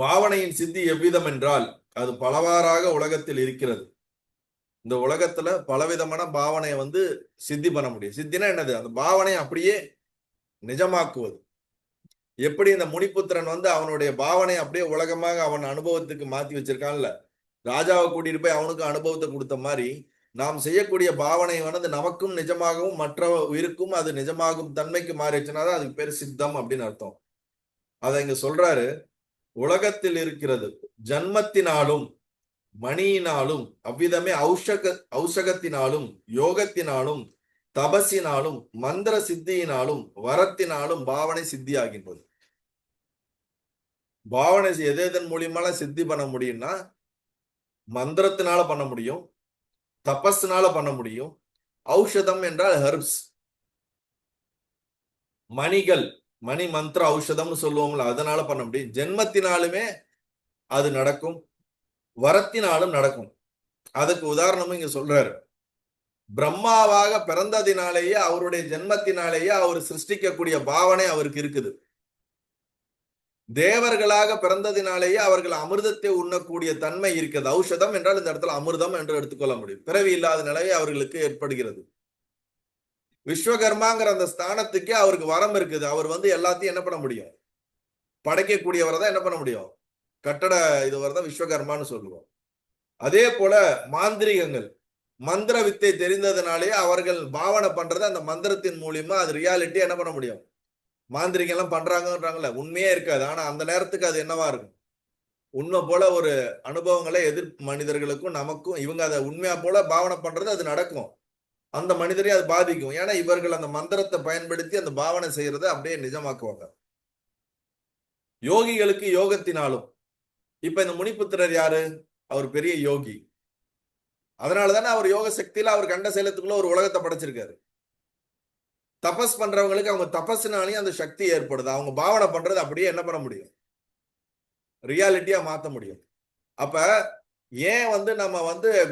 பாவனையின் சித்தி எவ்விதம் என்றால் அது பலவாறாக உலகத்தில் இருக்கிறது. இந்த உலகத்துல பலவிதமான பாவனையை சித்தி பண்ண முடியும். சித்தினா என்னது? அந்த பாவனையை அப்படியே நிஜமாக்குவது. எப்படி இந்த முனிபுத்திரன் அவனுடைய பாவனை அப்படியே உலகமாக அவன் அனுபவத்துக்கு மாத்தி வச்சிருக்கான்ல, ராஜாவை கூட்டிட்டு போய் அவனுக்கு அனுபவத்தை கொடுத்த மாதிரி நாம் செய்யக்கூடிய பாவனை நமக்கும் நிஜமாகவும் மற்ற உயிருக்கும் அது நிஜமாகும் தன்மைக்கு மாறிடுச்சுன்னா தான் அதுக்கு பேர் சித்தம் அப்படின்னு அர்த்தம். அதை இங்க சொல்றாரு. உலகத்தில் இருக்கிறது ஜன்மத்தினாலும் மணியினாலும் அவ்விதமே ஔஷகத்தினாலும் யோகத்தினாலும் தபசினாலும் மந்திர சித்தியினாலும் வரத்தினாலும் பாவனை சித்தியாகின்றது. பாவனை எதன் மூலியமா சித்தி பண்ண முடியும்னா மந்திரத்தினால பண்ண முடியும், தபஸ்னால பண்ண முடியும். ஔஷதம் என்றால் ஹெர்ப்ஸ், மணிகள், மணி மந்திர ஔஷதம்னு சொல்லுவோம்ல, அதனால பண்ண முடியும். ஜென்மத்தினாலுமே அது நடக்கும், வரத்தினாலும் நடக்கும். அதுக்கு உதாரணமும் இங்க சொல்றாரு. பிரம்மாவாக பிறந்ததினாலேயே அவருடைய ஜென்மத்தினாலேயே அவர் சிருஷ்டிக்கக்கூடிய பாவனை அவருக்கு இருக்குது. தேவர்களாக பிறந்ததினாலேயே அவர்கள் அமிர்தத்தை உண்ணக்கூடிய தன்மை இருக்கிறது. ஔஷதம் என்றால் இந்த இடத்துல அமிர்தம் என்று எடுத்துக்கொள்ள முடியும். பிறவி இல்லாத நிலையை அவர்களுக்கு ஏற்படுகிறது. விஸ்வகர்மாங்கிற அந்த ஸ்தானத்துக்கே அவருக்கு வரம் இருக்குது. அவர் எல்லாத்தையும் என்ன பண்ண முடியும்? படைக்கக்கூடியவரை தான் என்ன பண்ண முடியும்? கட்டட இதுவரை தான் விஸ்வகர்மான்னு சொல்லுவோம். அதே போல மாந்திரிகங்கள் மந்திர வித்தை தெரிந்ததுனாலே அவர்கள் பாவனை பண்றது அந்த மந்திரத்தின் மூலியமா அது ரியாலிட்டி என்ன பண்ண முடியும்? மாந்திரிகம் எல்லாம் பண்றாங்கன்றாங்கல்ல, உண்மையே இருக்காது. ஆனா அந்த நேரத்துக்கு அது என்னவா இருக்கும்? உண்மை போல ஒரு அனுபவங்களை எதிர் மனிதர்களுக்கும் நமக்கும் இவங்க அதை உண்மையா போல பாவனை பண்றது அது நடக்கும். அந்த மனிதரையும் அது பாதிக்கும். ஏன்னா இவர்கள் அந்த மந்திரத்தை பயன்படுத்தி அந்த பாவனை செய்யறதை அப்படியே நிஜமாக்குவாங்க. யோகிகளுக்கு யோகத்தினாலும், இப்ப இந்த முனிபுத்திரர் யாரு? அவர் பெரிய யோகி. அதனாலதானே அவர் யோக சக்தியில அவர் கண்ட சேலத்துக்குள்ள ஒரு உலகத்தை படைச்சிருக்காரு. தபஸ் பண்றவங்களுக்கு அவங்க தபஸ்னாலையும் அந்த சக்தி ஏற்படுது. அவங்க பாவனை பண்றது அப்படியே என்ன பண்ண முடியும்? ரியாலிட்டியா மாத்த முடியும். அப்ப ஏன் நம்ம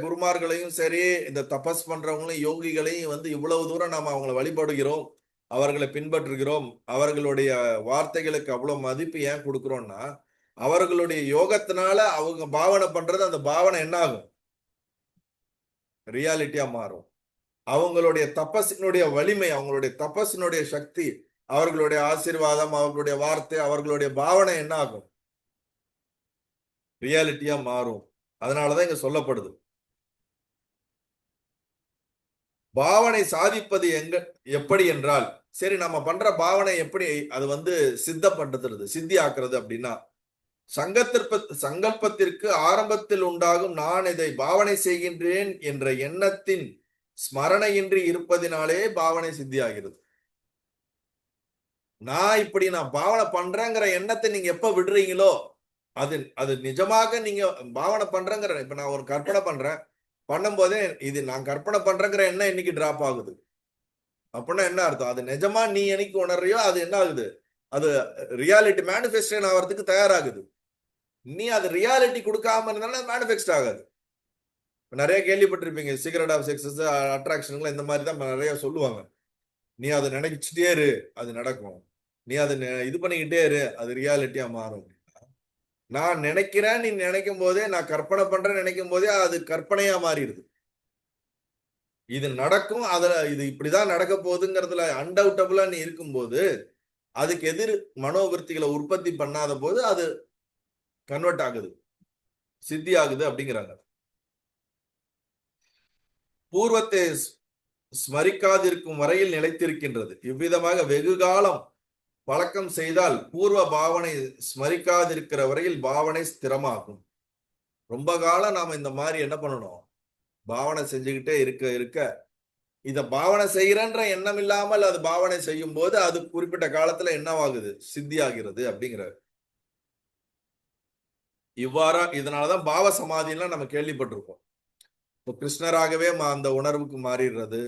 குருமார்களையும் சரி இந்த தபஸ் பண்றவங்களையும் யோகிகளையும் இவ்வளவு தூரம் நம்ம அவங்களை வழிபடுகிறோம், அவர்களை பின்பற்றுகிறோம், அவர்களுடைய வார்த்தைகளுக்கு அவ்வளவு மதிப்பு ஏன் கொடுக்கிறோம்னா அவர்களுடைய யோகத்தினால அவங்க பாவனை பண்றது அந்த பாவனை என்ன ஆகும்? ரியாலிட்டியா மாறும். அவங்களுடைய தபஸினுடைய வலிமை, அவங்களுடைய தபஸினுடைய சக்தி, அவர்களுடைய ஆசீர்வாதம், அவர்களுடைய வார்த்தை, அவர்களுடைய பாவனை என்ன ஆகும்? ரியாலிட்டியா மாறும். அதனாலதான் இங்க சொல்லப்படுது. பாவனை சாதிப்பது எப்படி என்றால், சரி நம்ம பண்ற பாவனை எப்படி அது சித்தப்படுத்துறது, சித்தி ஆக்குறது அப்படின்னா, சங்கல்பத்திற்கு ஆரம்பத்தில் உண்டாகும் நான் இதை பாவனை செய்கின்றேன் என்ற எண்ணத்தின் ஸ்மரணையின்றி இருப்பதினாலே பாவனை சித்தி ஆகிறது. நான் பாவனை பண்றேங்கிற எண்ணத்தை நீங்க எப்ப விடுறீங்களோ அது நிஜமாக நீங்க பாவனை பண்றேங்கிற, இப்ப நான் ஒரு கற்பனை பண்றேன், பண்ணும் போதே இது நான் கற்பனை பண்றேங்கிற எண்ணம் இன்னைக்கு டிராப் ஆகுது அப்படின்னா என்ன அர்த்தம்? அது நிஜமா நீ என்னைக்கு உணர்றியோ அது என்ன ஆகுது? அது ரியாலிட்டி மேனிஃபெஸ்டேஷன் ஆகிறதுக்கு தயாராகுது. நீ அது ரியாலிட்டி கொடுக்காம இருந்தாலும் மேனிஃபெஸ்ட் ஆகாது. நிறைய கேள்விப்பட்டிருப்பீங்க, சீக்ரெட் ஆஃப் சக்சஸ், அட்ராக்ஷன் இந்த மாதிரி தான் நிறைய சொல்லுவாங்க. நீ அதை நினைச்சிட்டே இரு, அது நடக்கும். நீ அதை இது பண்ணிக்கிட்டே இரு, அது ரியாலிட்டியா மாறும். நான் நினைக்கிறேன் நீ நினைக்கும் போதே, நான் கற்பனை பண்றேன்னு நினைக்கும் போதே அது கற்பனையா மாறிடுது. இது நடக்கும், அதுல இது இப்படிதான் நடக்க போகுதுங்கிறதுல அன்டவுட்டபிளா நீ இருக்கும்போது அதுக்கு எதிர் மனோவிருத்திகளை உற்பத்தி பண்ணாத போது அது கன்வெர்ட் ஆகுது, சித்தி ஆகுது அப்படிங்கிறாங்க. பூர்வத்தை ஸ்மரிக்காதிருக்கும் வரையில் நிலைத்திருக்கின்றது. இவ்விதமாக வெகு காலம் பழக்கம் செய்தால் பூர்வ பாவனை ஸ்மரிக்காதிருக்கிற வரையில் பாவனை ஸ்திரமாகும். ரொம்ப காலம் நாம இந்த மாதிரி என்ன பண்ணணும்? பாவனை செஞ்சுக்கிட்டே இருக்க இத பாவனை செய்யறன்ற எண்ணம் இல்லாமல் அது பாவனை செய்யும் போது அது குறிப்பிட்ட காலத்துல என்னவாகுது? சித்தி ஆகிறது அப்படிங்கிறார். இவ்வாறா இதனாலதான் பாவ சமாதியெல்லாம் நம்ம கேள்விப்பட்டிருக்கோம். இப்போ கிருஷ்ணராகவே அந்த உணர்வுக்கு மாறிடுறது.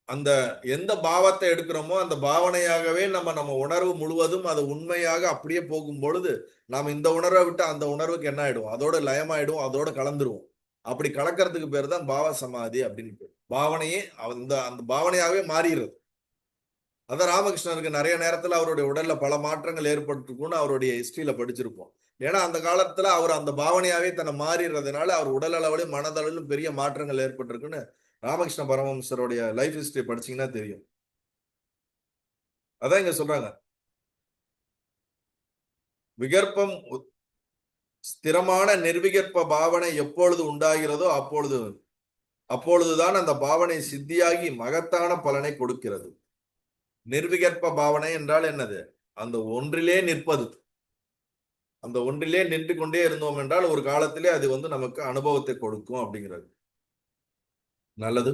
அந்த எந்த பாவத்தை எடுக்கிறோமோ அந்த பாவனையாகவே நம்ம உணர்வு முழுவதும் அது உண்மையாக அப்படியே போகும் பொழுது நாம் இந்த உணர்வை விட்டு அந்த உணர்வுக்கு என்ன ஆயிடும்? அதோட லயமாயிடும், அதோட கலந்துருவோம். அப்படி கலக்கிறதுக்கு பேர் தான் பாவ சமாதி அப்படின்னு பேர். பாவனையே அந்த பாவனையாகவே மாறிடுறது. அதான் ராமகிருஷ்ணருக்கு நிறைய நேரத்துல அவருடைய உடல்ல பல மாற்றங்கள் ஏற்பட்டுருக்கும்னு அவருடைய ஹிஸ்டரியில படிச்சிருப்போம். ஏன்னா அந்த காலத்துல அவர் அந்த பாவனையாவே தன்னை மாறிடுறதுனால அவர் உடல் அளவிலும் மனதளவிலும் பெரிய மாற்றங்கள் ஏற்பட்டிருக்குன்னு ராமகிருஷ்ண பரமஹம்சருடைய லைஃப் ஹிஸ்டரி படிச்சீங்கன்னா தெரியும். அதான் இங்க சொல்றாங்க, விகற்பம் ஸ்திரமான நிர்விகற்ப பாவனை எப்பொழுது உண்டாகிறதோ அப்பொழுதுதான் அந்த பாவனை சித்தியாகி மகத்தான பலனை கொடுக்கிறது. நிர்விகற்ப பாவனை என்றால் என்னது? அந்த ஒன்றிலே நிற்பது. அந்த ஒன்றிலே நின்று கொண்டே இருந்தோம் என்றால் ஒரு காலத்திலே அது நமக்கு அனுபவத்தை கொடுக்கும் அப்படிங்கிறது. நல்லது.